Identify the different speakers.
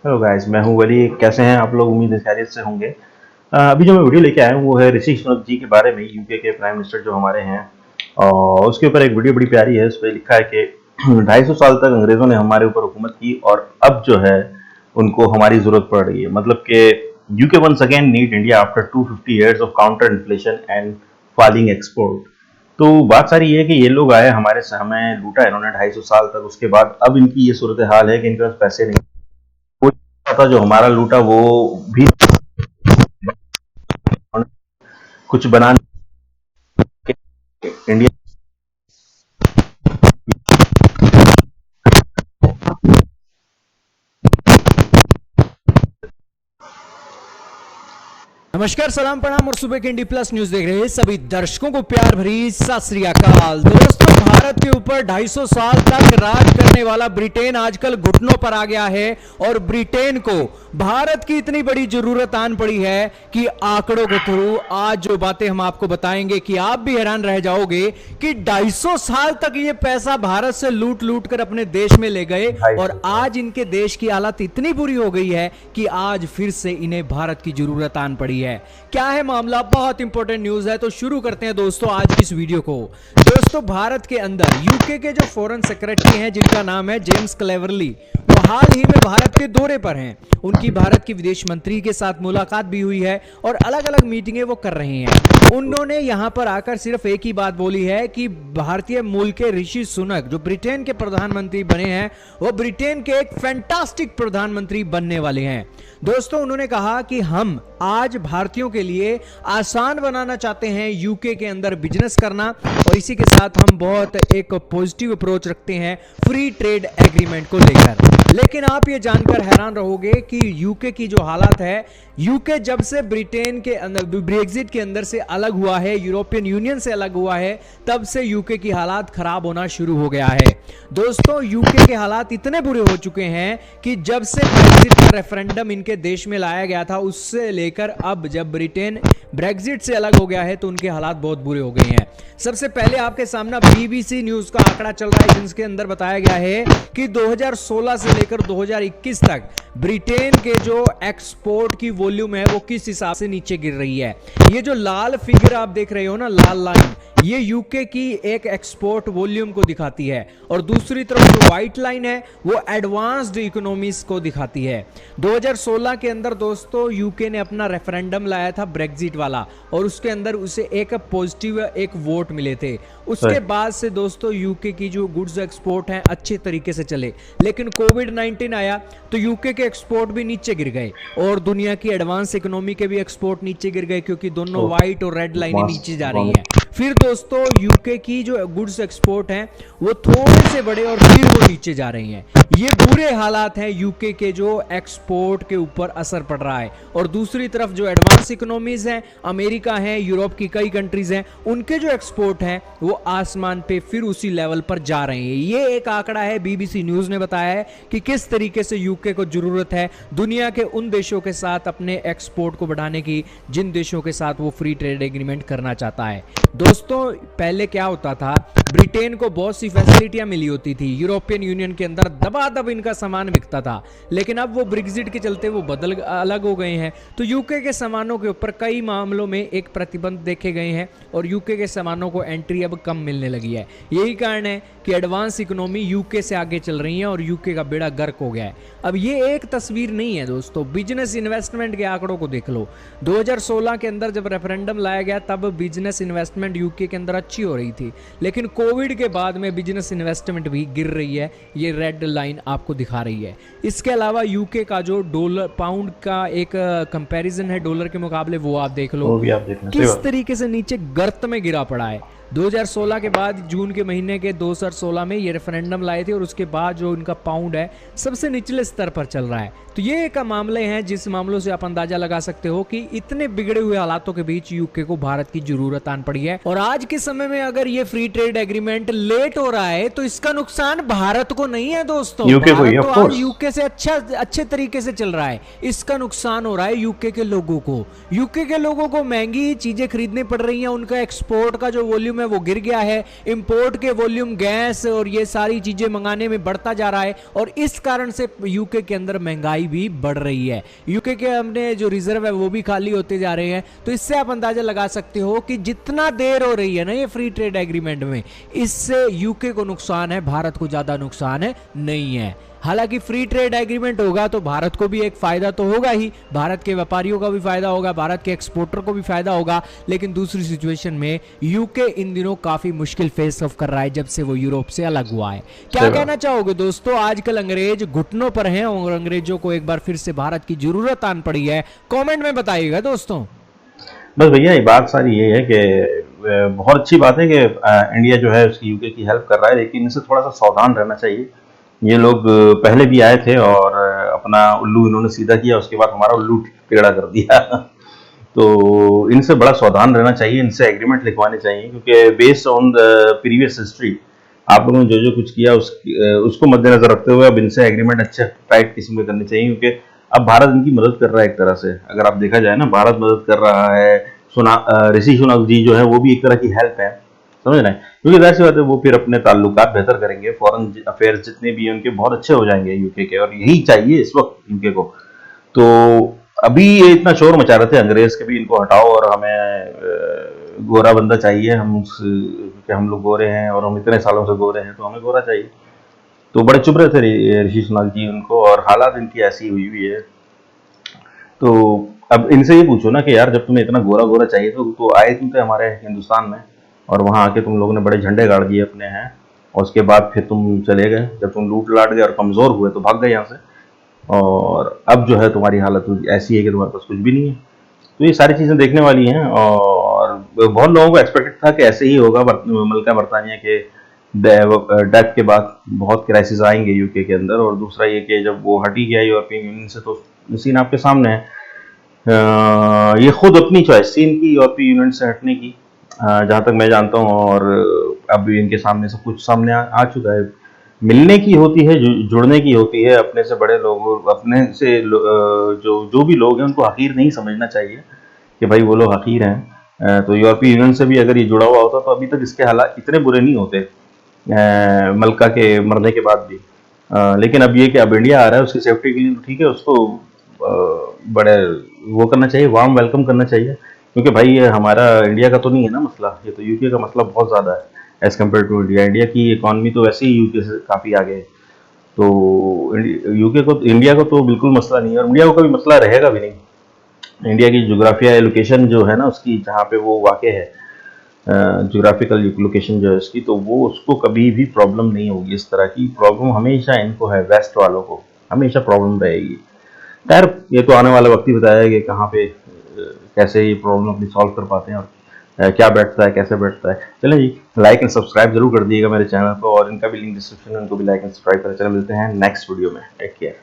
Speaker 1: Hello guys, मैं हूँ वली। कैसे हैं आप लोग? उम्मीद है खैरियत से होंगे। अभी जो मैं वीडियो लेके आया हूँ वो है ऋषि सुनक जी के बारे में, यूके के प्राइम मिनिस्टर जो हमारे हैं। और उसके ऊपर एक वीडियो बड़ी प्यारी है। उस पर लिखा है कि 250 साल तक अंग्रेज़ों ने हमारे ऊपर हुकूमत की और अब जो है उनको हमारी ज़रूरत पड़ रही है। मतलब कि UK once again need India after 250 years of counter inflation and falling export. तो बात सारी ये है कि ये लोग आए, हमारे से हमें लूटा इन्होंने 250 साल तक। उसके बाद अब इनकी ये सूरत हाल है कि इनके पास पैसे नहीं। वो था जो हमारा लूटा वो भी कुछ बना के इंडिया।
Speaker 2: नमस्कार, सलाम, प्रणाम और सुबह के इंडी प्लस न्यूज देख रहे हैं सभी दर्शकों को प्यार भरी सत श्री अकाल। दोस्तों, भारत के ऊपर 250 साल तक राज करने वाला ब्रिटेन आजकल घुटनों पर आ गया है और ब्रिटेन को भारत की इतनी बड़ी जरूरत आन पड़ी है कि आंकड़ों के थ्रू आज जो बातें हम आपको बताएंगे कि आप भी हैरान रह जाओगे कि 250 साल तक ये पैसा भारत से लूट लूट कर अपने देश में ले गए और आज इनके देश की हालत इतनी बुरी हो गई है कि आज फिर से इन्हें भारत की जरूरत आन पड़ी है। क्या है मामला? बहुत इंपॉर्टेंट न्यूज है, तो शुरू करते हैं दोस्तों आज की इस वीडियो को। दोस्तों, भारत के अंदर यूके के जो फॉरेन सेक्रेटरी हैं जिनका नाम है जेम्स क्लेवरली, वो हाल ही में भारत के दौरे पर हैं। उनकी भारत के विदेश मंत्री के साथ मुलाकात भी हुई है और अलग अलग मीटिंगें वो कर रहे हैं। उन्होंने यहां पर आकर सिर्फ एक ही बात बोली है कि भारतीय मूल के ऋषि सुनक जो ब्रिटेन के प्रधानमंत्री बने हैं वो ब्रिटेन के एक फैंटास्टिक प्रधानमंत्री बनने वाले हैं। दोस्तों, उन्होंने कहा कि हम आज भारतीयों के लिए आसान बनाना चाहते हैं यूके के अंदर बिजनेस करना और इसी के साथ हम बहुत एक पॉजिटिव अप्रोच रखते हैं फ्री ट्रेड एग्रीमेंट को लेकर। लेकिन आप ये जानकर हैरान रहोगे कि यूके की जो हालत है, यूके जब से ब्रिटेन के अंदर ब्रेक्जिट के अंदर से अलग हुआ है, यूरोपियन यूनियन से अलग हुआ है, तब से यूके की हालात खराब होना शुरू हो गया है। दोस्तों, यूके के हालात इतने बुरे हो चुके हैं कि जब से ब्रेक्जिट का रेफरेंडम इनके देश में लाया गया था उससे लेकर अब जब ब्रिटेन ब्रेक्जिट से अलग हो गया है तो उनके हालात बहुत बुरे हो गए हैं। सबसे पहले आपके सामने बीबीसी न्यूज का आंकड़ा चल रहा है जिसके अंदर बताया गया है कि 2016 से लेकर 2021 तक ब्रिटेन के जो एक्सपोर्ट की वॉल्यूम है वो किस हिसाब से नीचे गिर रही है। ये जो लाल फिगर आप देख रहे हो ना, लाल लाइन, ये यूके की एक एक्सपोर्ट वॉल्यूम को दिखाती है और दूसरी तरफ जो व्हाइट लाइन है वो एडवांस्ड इकोनॉमीज को दिखाती है। 2016 के अंदर दोस्तों यूके ने अपना रेफरेंडम लाया था ब्रेक्जिट वाला और उसके अंदर उसे एक पॉजिटिव एक वोट मिले थे। उसके बाद से दोस्तों यूके की जो गुड्स एक्सपोर्ट हैं अच्छे तरीके से चले, लेकिन कोविड-19 आया तो यूके के एक्सपोर्ट भी नीचे गिर गए और दुनिया की एडवांस इकोनॉमी के भी एक्सपोर्ट नीचे गिर गए क्योंकि दोनों व्हाइट और रेड लाइनें नीचे जा रही हैं। फिर दोस्तों यूके की जो गुड्स एक्सपोर्ट हैं वो थोड़े से बड़े और फिर वो नीचे जा रही हैं। ये बुरे हालात हैं यूके के जो एक्सपोर्ट के ऊपर असर पड़ रहा है और दूसरी तरफ जो एडवांस इकोनॉमीज हैं, अमेरिका है, यूरोप की कई कंट्रीज हैं, उनके जो एक्सपोर्ट हैं वो आसमान पे फिर उसी लेवल पर जा रहे हैं। ये एक आंकड़ा है, बीबीसी न्यूज ने बताया है कि किस तरीके से यूके को जरूरत है दुनिया के उन देशों के साथ अपने एक्सपोर्ट को बढ़ाने की जिन देशों के साथ वो फ्री ट्रेड एग्रीमेंट करना चाहता है। दोस्तों, पहले क्या होता था, ब्रिटेन को बहुत सी फैसिलिटियां मिली होती थी, यूरोपियन यूनियन के अंदर दबादब इनका सामान बिकता था, लेकिन अब वो ब्रेक्जिट के चलते वो बदल अलग हो गए हैं तो यूके के सामानों के ऊपर कई मामलों में एक प्रतिबंध देखे गए हैं और यूके के सामानों को एंट्री अब कम मिलने लगी है। यही कारण है कि एडवांस इकोनॉमी यूके से आगे चल रही है और यूके का बेड़ा गर्क हो गया है। अब ये एक तस्वीर नहीं है दोस्तों, बिजनेस इन्वेस्टमेंट के आंकड़ों को देख लो। 2016 के अंदर जब रेफरेंडम लाया गया तब बिजनेस इन्वेस्टमेंट यूके के अंदर अच्छी हो रही थी, लेकिन कोविड के बाद में बिजनेस इन्वेस्टमेंट भी गिर रही है, ये रेड लाइन आपको दिखा रही है। इसके अलावा यूके का जो डॉलर पाउंड का एक कंपैरिजन है डॉलर के मुकाबले वो आप देख लो किस तरीके से नीचे गर्त में गिरा पड़ा है। 2016 के बाद जून के महीने के 2016 में ये रेफरेंडम लाए थे और उसके बाद जो इनका पाउंड है सबसे निचले स्तर पर चल रहा है। तो ये एक मामले हैं जिस मामलों से आप अंदाजा लगा सकते हो कि इतने बिगड़े हुए हालातों के बीच यूके को भारत की जरूरत आन पड़ी है और आज के समय में अगर ये फ्री ट्रेड एग्रीमेंट लेट हो रहा है तो इसका नुकसान भारत को नहीं है दोस्तों, दोस्तों,
Speaker 1: यूके को ही,
Speaker 2: भारत
Speaker 1: ऑफ
Speaker 2: तो आज
Speaker 1: कोर्स।
Speaker 2: यूके से अच्छे तरीके से चल रहा है। इसका नुकसान हो रहा है यूके के लोगों को। यूके के लोगों को महंगी चीजें खरीदनी पड़ रही हैं, उनका एक्सपोर्ट का जो वॉल्यूम है वो गिर गया है, इंपोर्ट के वॉल्यूम गैस और ये सारी चीजें मंगाने में बढ़ता जा रहा है, और इस कारण से यूके के अंदर महंगाई भी बढ़ रही है। यूके के अपने जो रिजर्व है वो भी खाली होते जा रहे हैं। तो इससे आप अंदाजा लगा सकते हो कि जितना देर हो रही है ना ये फ्री ट्रेड एग्रीमेंट में, इससे यूके को नुकसान है, भारत को ज्यादा नुकसान है नहीं है। हालांकि फ्री ट्रेड एग्रीमेंट होगा तो भारत को भी एक फायदा तो होगा ही, भारत के व्यापारियों का भी फायदा होगा, भारत के एक्सपोर्टर को भी फायदा होगा। लेकिन दूसरी सिचुएशन में यूके इन दिनों काफी मुश्किल फेस ऑफ कर रहा है जब से वो यूरोप से अलग हुआ है। क्या कहना चाहोगे दोस्तों? आजकल अंग्रेज घुटनों पर हैं और अंग्रेजों को एक बार फिर से भारत की जरूरत आन पड़ी है। कॉमेंट में बताइएगा दोस्तों।
Speaker 1: बस भैया ये बात सारी ये है कि बहुत अच्छी बात है कि इंडिया जो है उसकी यूके की हेल्प कर रहा है, लेकिन इनसे थोड़ा सा सावधान रहना चाहिए। ये लोग पहले भी आए थे और अपना उल्लू इन्होंने सीधा किया, उसके बाद हमारा उल्लू टेढ़ा कर दिया। तो इनसे बड़ा सावधान रहना चाहिए, इनसे एग्रीमेंट लिखवाने चाहिए, क्योंकि based on the previous history आप लोगों ने जो जो कुछ किया उसको मद्देनजर रखते हुए अब इनसे एग्रीमेंट अच्छे टाइट किस्म के करने चाहिए, क्योंकि अब भारत इनकी मदद कर रहा है एक तरह से। अगर आप देखा जाए ना, भारत मदद कर रहा है। ऋषि सुनक जी जो है वो भी एक तरह की हेल्प है, समझ रहे हैं? क्योंकि वैसी बात है, वो फिर अपने ताल्लुकात बेहतर करेंगे, फॉरेन अफेयर्स जितने भी हैं उनके बहुत अच्छे हो जाएंगे यूके के, और यही चाहिए इस वक्त यूके को। तो अभी ये इतना शोर मचा रहे थे अंग्रेज के भी, इनको हटाओ और हमें गोरा बंदा चाहिए, कि हम लोग गोरे हैं और हम इतने सालों से गोरे हैं तो हमें गोरा चाहिए। तो बड़े चुप रहे थे ऋषि सुनक जी उनको, और हालात इनकी ऐसी हुई हुई है। तो अब इनसे ये पूछो ना कि यार जब तुम्हें इतना गोरा गोरा चाहिए तो आए तुम थे हमारे हिंदुस्तान में, और वहां आके तुम लोगों ने बड़े झंडे गाड़ दिए अपने हैं, और उसके बाद फिर तुम चले गए। जब तुम लूट लाट गए और कमजोर हुए तो भाग गए यहाँ से, और अब जो है तुम्हारी हालत ऐसी है कि तुम्हारे पास कुछ भी नहीं है। तो ये सारी चीजें देखने वाली हैं, और बहुत लोगों को एक्सपेक्टेड था कि ऐसे ही होगा। मलका बरतानिया के डेथ के बाद बहुत क्राइसिस आएंगे यूके के अंदर, और दूसरा ये कि जब वो हटी गया यूरोपियन यूनियन से तो सीन आपके सामने है। ये खुद अपनी चॉइस थी इनकी यूरोपीय यूनियन से हटने की, जहाँ तक मैं जानता हूँ, और अब इनके सामने सब कुछ सामने आ चुका है। मिलने की होती है, जुड़ने की होती है, अपने से बड़े लोग, अपने से जो जो भी लोग हैं उनको हकीर नहीं समझना चाहिए कि भाई वो लोग हकीर हैं। तो यूरोपीय यूनियन से भी अगर ये जुड़ा हुआ होता तो अभी तक इसके हालात इतने बुरे नहीं होते, मलका के मरने के बाद भी। लेकिन अब ये कि अब इंडिया आ रहा है उसकी सेफ्टी के लिए, तो ठीक है, उसको बड़े वो करना चाहिए, वार्म वेलकम करना चाहिए, क्योंकि भाई ये हमारा इंडिया का तो नहीं है ना मसला, ये तो यूके का मसला बहुत ज़्यादा है as compare to India. India की इकॉनमी तो वैसे ही यूके से काफ़ी आगे है। तो यूके को, इंडिया को तो बिल्कुल मसला नहीं है, और इंडिया को कभी मसला रहेगा भी नहीं। इंडिया की जोग्राफिया लोकेशन जो है ना उसकी, जहाँ पे वो वाक़ है, जोग्राफिकल लोकेशन जो है उसकी, तो वो उसको कभी भी प्रॉब्लम नहीं होगी। इस तरह की प्रॉब्लम हमेशा इनको है, वेस्ट वालों को हमेशा प्रॉब्लम रहेगी। खैर ये तो आने वाला वक्त ही बताया कि कहाँ पे कैसे ये प्रॉब्लम अपनी सॉल्व कर पाते हैं, और क्या बैठता है, कैसे बैठता है। चलें जी, लाइक एंड सब्सक्राइब जरूर कर दिएगा मेरे चैनल को, और इनका भी लिंक डिस्क्रिप्शन में, उनको भी लाइक एंड सब्सक्राइब करें। चलें, मिलते हैं नेक्स्ट वीडियो में, टेक केयर।